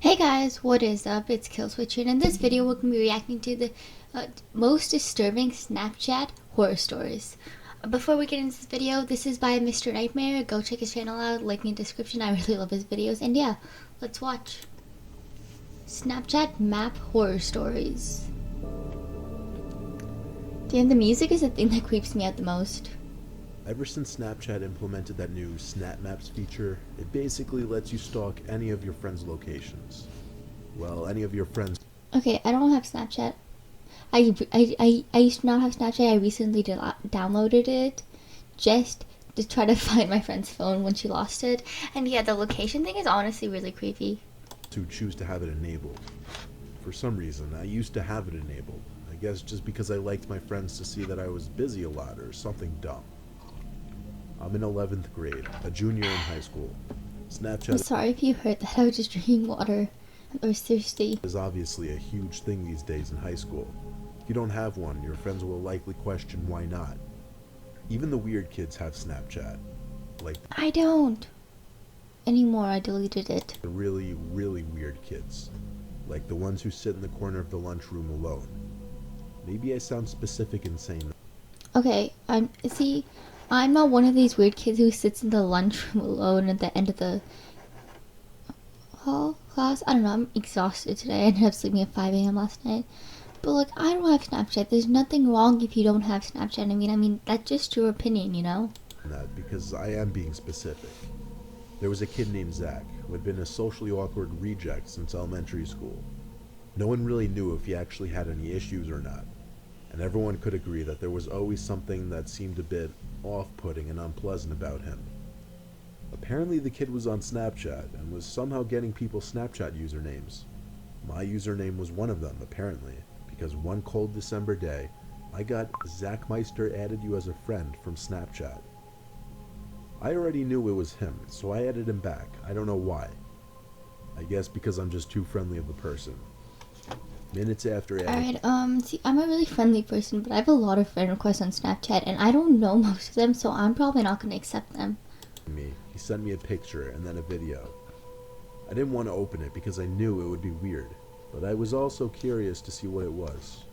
Hey guys, what is up? It's Killswitcher, and in this video we're going to be reacting to the most disturbing Snapchat horror stories. Before we get into this video, this is by Mr. Nightmare. Go check his channel out, link in the description. I really love his videos, and yeah, let's watch. Snapchat map horror stories. Damn, the music is the thing that creeps me out the most. Ever since Snapchat implemented that new Snap Maps feature, it basically lets you stalk any of your friends' locations. Well, any of your friends. Okay, I don't have Snapchat. I used to not have Snapchat. I recently downloaded it just to try to find my friend's phone when she lost it. And yeah, the location thing is honestly really creepy. Who choose to have it enabled. For some reason, I used to have it enabled. I guess just because I liked my friends to see that I was busy a lot or something dumb. I'm in 11th grade, a junior in high school. Snapchat. I'm sorry if you heard that. I was just drinking water. I was thirsty. Is obviously a huge thing these days in high school. If you don't have one, your friends will likely question why not. Even the weird kids have Snapchat. Like, I don't anymore. I deleted it. the really, really weird kids. Like the ones who sit in the corner of the lunchroom alone. Maybe I sound specific in saying that. Okay, I'm not one of these weird kids who sits in the lunchroom alone at the end of the hall class. I don't know, I'm exhausted today. I ended up sleeping at 5 a.m. last night. But like, I don't have Snapchat. There's nothing wrong if you don't have Snapchat. I mean, that's just your opinion, you know? That because I am being specific. There was a kid named Zach who had been a socially awkward reject since elementary school. No one really knew if he actually had any issues or not, and everyone could agree that there was always something that seemed a bit off-putting and unpleasant about him. Apparently the kid was on Snapchat and was somehow getting people's Snapchat usernames. My username was one of them, apparently, because one cold December day, I got Zach Meister added you as a friend from Snapchat. I already knew it was him, so I added him back. I don't know why. I guess because I'm just too friendly of a person. Minutes after adding... Alright, see, I'm a really friendly person, but I have a lot of friend requests on Snapchat, and I don't know most of them, so I'm probably not going to accept them. He sent me a picture and then a video. I didn't want to open it because I knew it would be weird, but I was also curious to see what it was.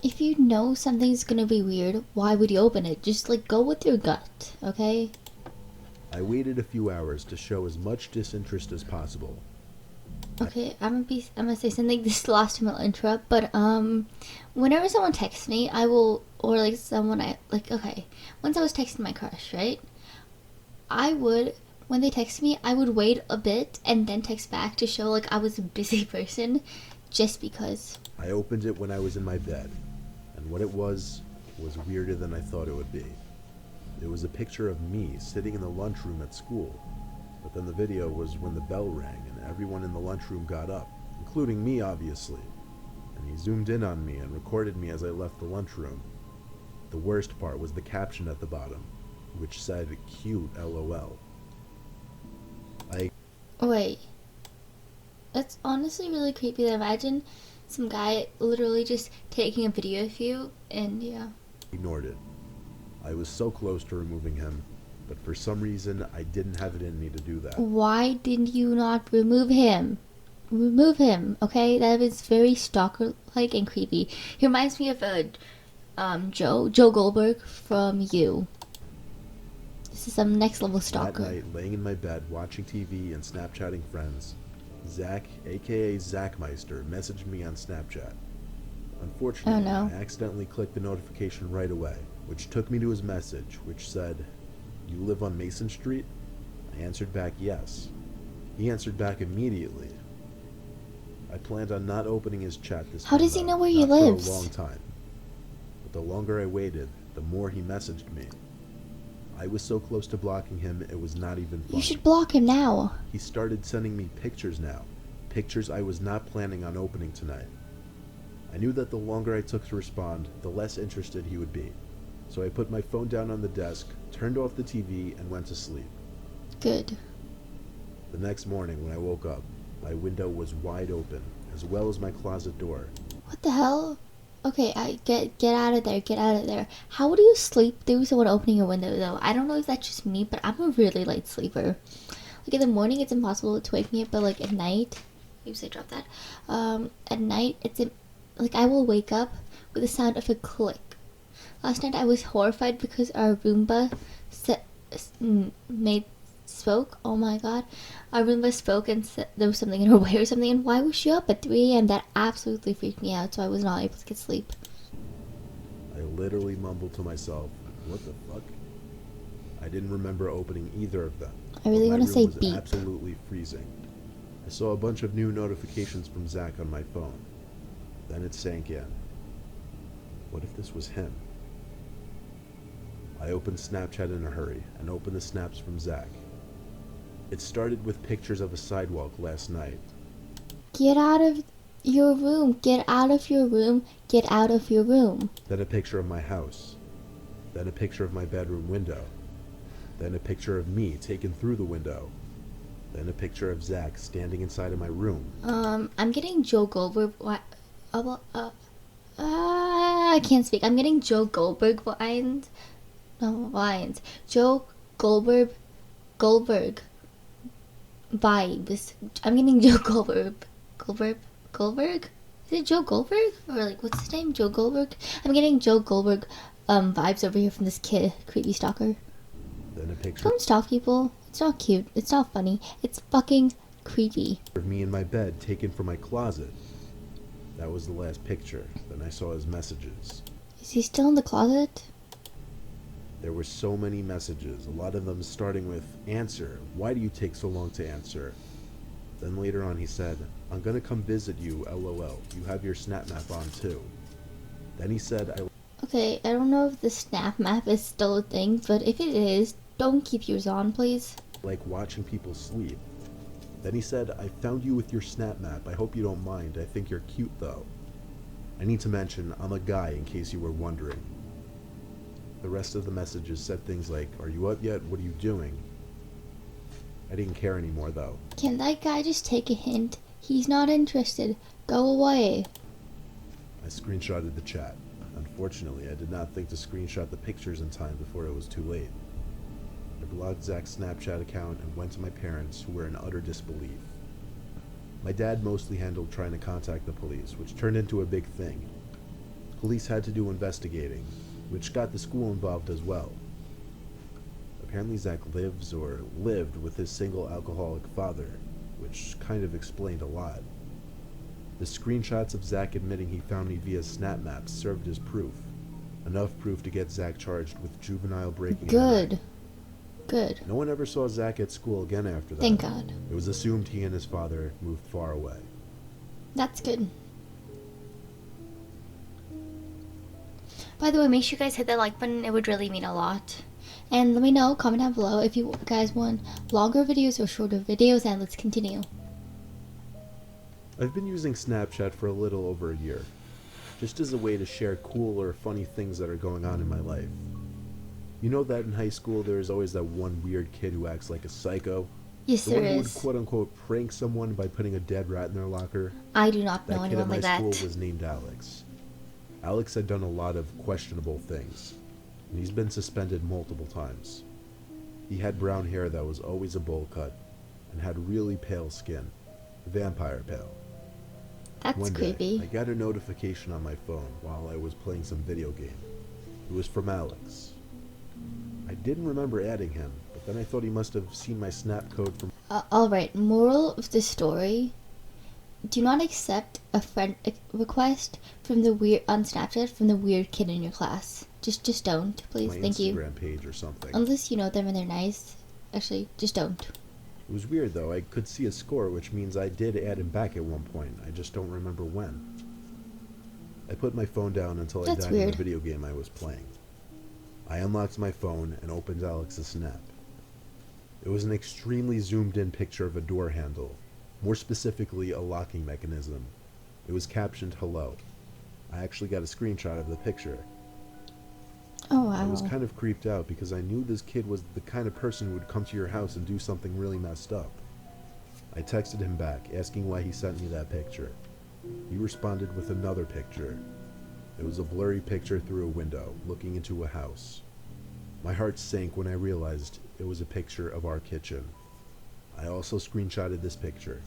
If you know something's going to be weird, why would you open it? Just, like, go with your gut, okay? I waited a few hours to show as much disinterest as possible. Okay, I'm gonna say something. This is the last time I'll interrupt, but whenever someone texts me, I will, or like someone okay, once I was texting my crush, right? When they text me, I would wait a bit and then text back to show like I was a busy person, just because. I opened it when I was in my bed, and what it was weirder than I thought it would be. It was a picture of me sitting in the lunchroom at school. But then the video was when the bell rang and everyone in the lunchroom got up, including me obviously, and he zoomed in on me and recorded me as I left the lunchroom. The worst part was the caption at the bottom, which said cute LOL. Wait, that's honestly really creepy. Imagine some guy literally just taking a video of you, and yeah. Ignored it. I was so close to removing him, but for some reason I didn't have it in me to do that. Why didn't you not remove him? Remove him, okay? That is very stalker-like and creepy. He reminds me of Joe Goldberg from You. This is some next level stalker. That night, laying in my bed, watching TV and Snapchatting friends, Zach, aka Zachmeister, messaged me on Snapchat. Unfortunately, Oh, no. I accidentally clicked the notification right away, which took me to his message, which said, "You live on Mason Street?" I answered back yes. He answered back immediately. I planned on not opening his chat this time. How does he know where he not lives? for a long time. But the longer I waited, the more he messaged me. I was so close to blocking him, it was not even funny. You should block him now. He started sending me pictures now. Pictures I was not planning on opening tonight. I knew that the longer I took to respond, the less interested he would be. So I put my phone down on the desk, turned off the TV, and went to sleep. Good. The next morning when I woke up, my window was wide open, as well as my closet door. What the hell? Okay, get out of there, get out of there. How would you sleep through someone opening your window though? I don't know if that's just me, but I'm a really light sleeper. Like in the morning it's impossible to wake me up, but like at night, Oops, I dropped that. At night, like I will wake up with the sound of a click. Last night I was horrified because our Roomba spoke. Oh my god. Our Roomba spoke and said there was something in her way or something. And why was she up at 3 a.m.? That absolutely freaked me out, so I was not able to get sleep. I literally mumbled to myself, what the fuck? I didn't remember opening either of them. I really want to say beep. Absolutely freezing. I saw a bunch of new notifications from Zach on my phone. Then it sank in. What if this was him? I opened Snapchat in a hurry and opened the snaps from Zach. It started with pictures of a sidewalk last night. Get out of your room. Get out of your room. Get out of your room. Then a picture of my house. Then a picture of my bedroom window. Then a picture of me taken through the window. Then a picture of Zach standing inside of my room. I'm getting Joe Goldberg. I can't speak. I'm getting Joe Goldberg vibes. No, vibes. Joe Goldberg vibes. I'm getting Joe Goldberg. Is it Joe Goldberg? Or like, what's his name? Joe Goldberg? I'm getting Joe Goldberg vibes over here from this kid, creepy stalker. Then a picture. Don't stalk people. It's not cute. It's not funny. It's fucking creepy. Of me in my bed taken from my closet. That was the last picture. Then I saw his messages. Is he still in the closet? There were so many messages, a lot of them starting with, answer, why do you take so long to answer? Then later on he said, I'm gonna come visit you, LOL. You have your snap map on too. Then he said, Okay, I don't know if the snap map is still a thing, but if it is, don't keep yours on, please. Like watching people sleep. Then he said, I found you with your snap map. I hope you don't mind. I think you're cute though. I need to mention, I'm a guy in case you were wondering. The rest of the messages said things like, are you up yet? What are you doing? I didn't care anymore though. Can that guy just take a hint? He's not interested. Go away. I screenshotted the chat. Unfortunately, I did not think to screenshot the pictures in time before it was too late. I blocked Zach's Snapchat account and went to my parents, who were in utter disbelief. My dad mostly handled trying to contact the police, which turned into a big thing. Police had to do investigating, which got the school involved as well. Apparently Zach lives or lived with his single alcoholic father, which kind of explained a lot. The screenshots of Zach admitting he found me via snap maps served as proof. Enough proof to get Zach charged with juvenile breaking. Good. Good. No one ever saw Zach at school again after that. Thank God. It was assumed he and his father moved far away. That's good. By the way, make sure you guys hit that like button. It would really mean a lot. And let me know, comment down below if you guys want longer videos or shorter videos, and let's continue. I've been using Snapchat for a little over a year, just as a way to share cool or funny things that are going on in my life. You know that in high school there is always that one weird kid who acts like a psycho? Yes, the there one who is. would quote-unquote prank someone by putting a dead rat in their locker? I do not know anyone like that. That kid at my school was named Alex. Alex had done a lot of questionable things, and he's been suspended multiple times. He had brown hair that was always a bowl cut, and had really pale skin. Vampire pale. That's One day, creepy. I got a notification on my phone while I was playing some video game. It was from Alex. I didn't remember adding him, but then I thought he must have seen my snap code from... Alright, moral of the story. Do not accept a friend request from the weird on Snapchat from the weird kid in your class. Just don't, please. my Thank Instagram you. page or something. Unless you know them and they're nice. Actually, just don't. It was weird though. I could see a score, which means I did add him back at one point. I just don't remember when. I put my phone down until I That's died in weird. the video game I was playing. I unlocked my phone and opened Alex's snap. It was an extremely zoomed in picture of a door handle, more specifically a locking mechanism. It was captioned hello. I actually got a screenshot of the picture. Oh wow. I was kind of creeped out because I knew this kid was the kind of person who would come to your house and do something really messed up. I texted him back, asking why he sent me that picture. He responded with another picture. It was a blurry picture through a window, looking into a house. My heart sank when I realized it was a picture of our kitchen. I also screenshotted this picture.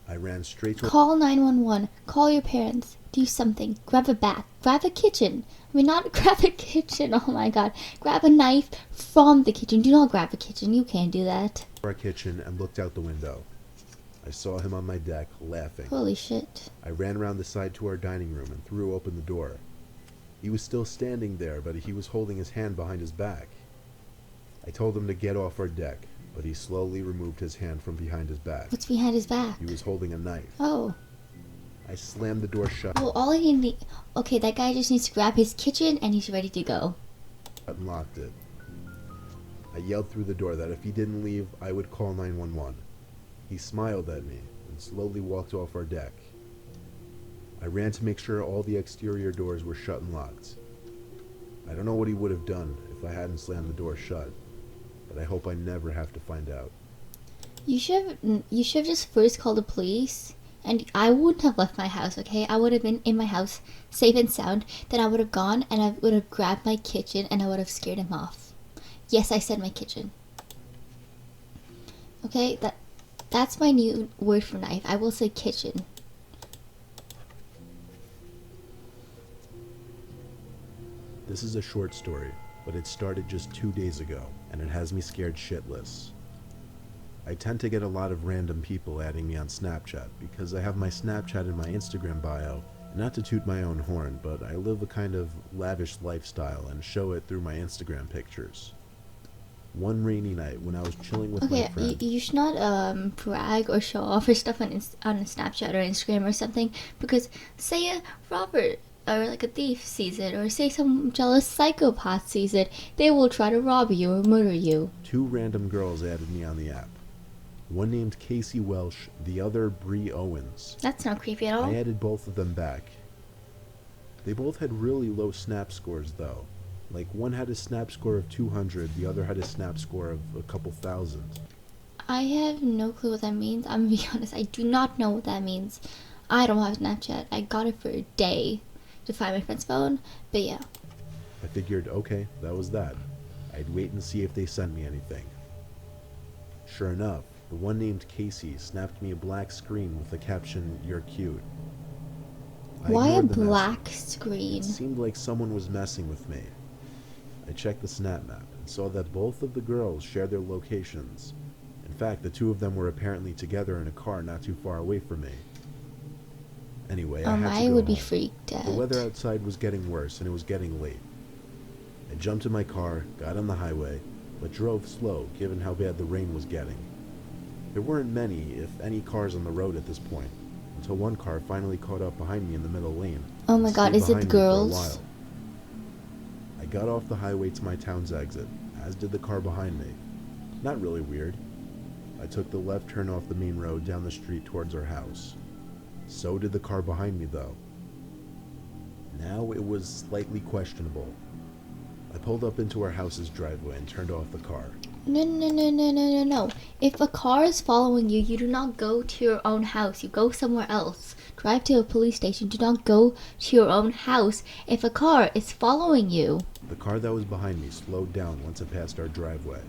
I ran straight to Call 911. Call your parents. Do something. Grab a bat. Grab a kitchen. I mean, not grab a kitchen. Oh my god. Grab a knife from the kitchen. Do not grab a kitchen. You can't do that. our kitchen and looked out the window. I saw him on my deck, laughing. Holy shit. I ran around the side to our dining room and threw open the door. He was still standing there, but he was holding his hand behind his back. I told him to get off our deck, but he slowly removed his hand from behind his back. What's behind his back? He was holding a knife. Oh. I slammed the door shut Well, all he need. Okay, that guy just needs to grab his kitchen and he's ready to go. and locked it. I yelled through the door that if he didn't leave, I would call 911. He smiled at me and slowly walked off our deck. I ran to make sure all the exterior doors were shut and locked. I don't know what he would have done if I hadn't slammed the door shut, but I hope I never have to find out. You should have just first called the police, and I wouldn't have left my house, okay? I would have been in my house, safe and sound. Then I would have gone and I would have grabbed my kitchen and I would have scared him off. Yes, I said my kitchen. Okay, that's my new word for knife. I will say kitchen. This is a short story, but it started just 2 days ago, and it has me scared shitless. I tend to get a lot of random people adding me on Snapchat because I have my Snapchat in my Instagram bio. Not to toot my own horn, but I live a kind of lavish lifestyle and show it through my Instagram pictures. One rainy night when I was chilling with my friend... you should not brag or show off your stuff on Snapchat or Instagram or something, because say a robber or like a thief sees it, or say some jealous psychopath sees it, they will try to rob you or murder you. 2 random girls added me on the app. One named Casey Welsh, the other Bree Owens. That's not creepy at all. I added both of them back. They both had really low snap scores though. Like one had a snap score of 200, the other had a snap score of a couple thousand. I have no clue what that means. I'm gonna be honest, I do not know what that means. I don't have Snapchat. I got it for a day to find my friend's phone, but yeah. I figured, okay, that was that. I'd wait and see if they sent me anything. Sure enough, the one named Casey snapped me a black screen with the caption, "You're cute." I Why a ignored the black message. screen? It seemed like someone was messing with me. I checked the snap map and saw that both of the girls shared their locations. In fact, the 2 of them were apparently together in a car not too far away from me. Anyway, I had to I go would be home. freaked out. The weather outside was getting worse and it was getting late. I jumped in my car, got on the highway, but drove slow given how bad the rain was getting. There weren't many, if any, cars on the road at this point, until one car finally caught up behind me in the middle lane. Oh my and god, stayed is it behind me for a girls? while. I got off the highway to my town's exit, as did the car behind me. Not really weird. I took the left turn off the main road down the street towards our house. So did the car behind me though. Now it was slightly questionable. I pulled up into our house's driveway and turned off the car. No. If a car is following you, you do not go to your own house. You go somewhere else. Drive to a police station. Do not go to your own house if a car is following you. The car that was behind me slowed down once it passed our driveway,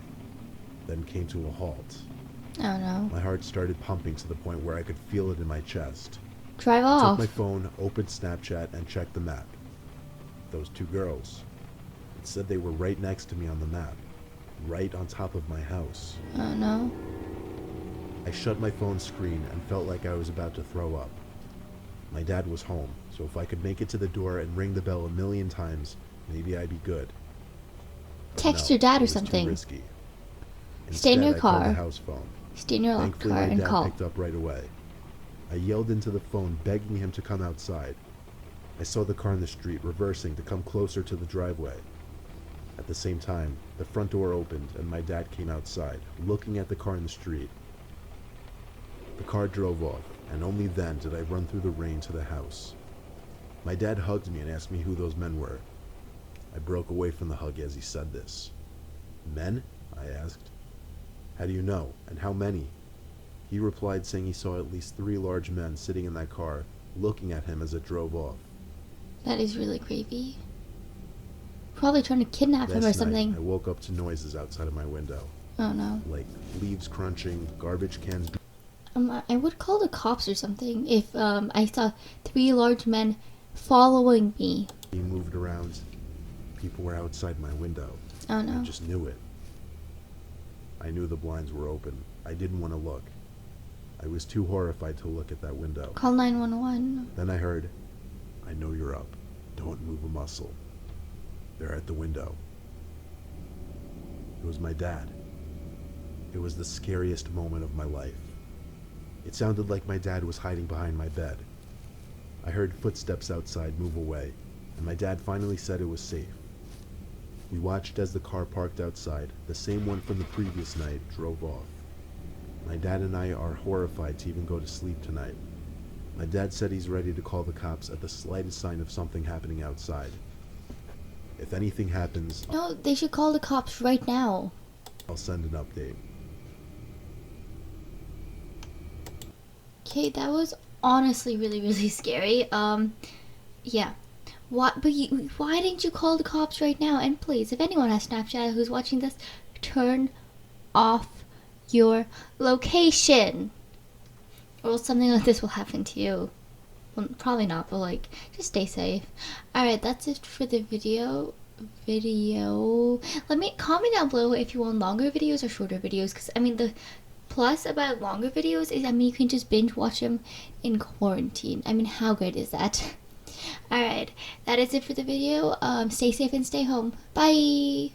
then came to a halt. Oh no. My heart started pumping to the point where I could feel it in my chest. Drive I took off. my phone, opened Snapchat, and checked the map. Those 2 girls. It said they were right next to me on the map, right on top of my house. Oh no. I shut my phone screen and felt like I was about to throw up. My dad was home, so if I could make it to the door and ring the bell a million times, maybe I'd be good. But Text no, your dad or it was something. Too risky. Stay in your Instead, I called car. the house phone. Stay in your Thankfully, car my and dad call. picked up right away. I yelled into the phone, begging him to come outside. I saw the car in the street reversing to come closer to the driveway. At the same time, the front door opened and my dad came outside, looking at the car in the street. The car drove off, and only then did I run through the rain to the house. My dad hugged me and asked me who those men were. I broke away from the hug as he said this. "Men?" I asked. "How do you know, and how many?" He replied saying he saw at least 3 large men sitting in that car, looking at him as it drove off. That is really creepy. Probably trying to kidnap him or Last something. night, I woke up to noises outside of my window, Oh no. like leaves crunching, garbage cans. I would call the cops or something if I saw 3 large men following me. Being moved around. People were outside my window. Oh no. I just knew it. I knew the blinds were open. I didn't want to look. I was too horrified to look at that window. Call 911. Then I heard, "I know you're up. Don't move a muscle." They're at the window. It was my dad. It was the scariest moment of my life. It sounded like my dad was hiding behind my bed. I heard footsteps outside move away, and my dad finally said it was safe. We watched as the car parked outside, the same one from the previous night, drove off. My dad and I are horrified to even go to sleep tonight. My dad said he's ready to call the cops at the slightest sign of something happening outside. If anything happens, No, they should call the cops right now. I'll send an update. Okay, that was honestly really scary. Yeah. Why didn't you call the cops right now? And please, if anyone has Snapchat who's watching this, turn off your location, or something like this will happen to you. Well, probably not, but like, just stay safe. Alright, that's it for the video. Let me comment down below if you want longer videos or shorter videos, because I mean the plus about longer videos is, I mean, you can just binge watch them in quarantine. I mean, how good is that? Alright, that is it for the video. Stay safe and stay home. Bye!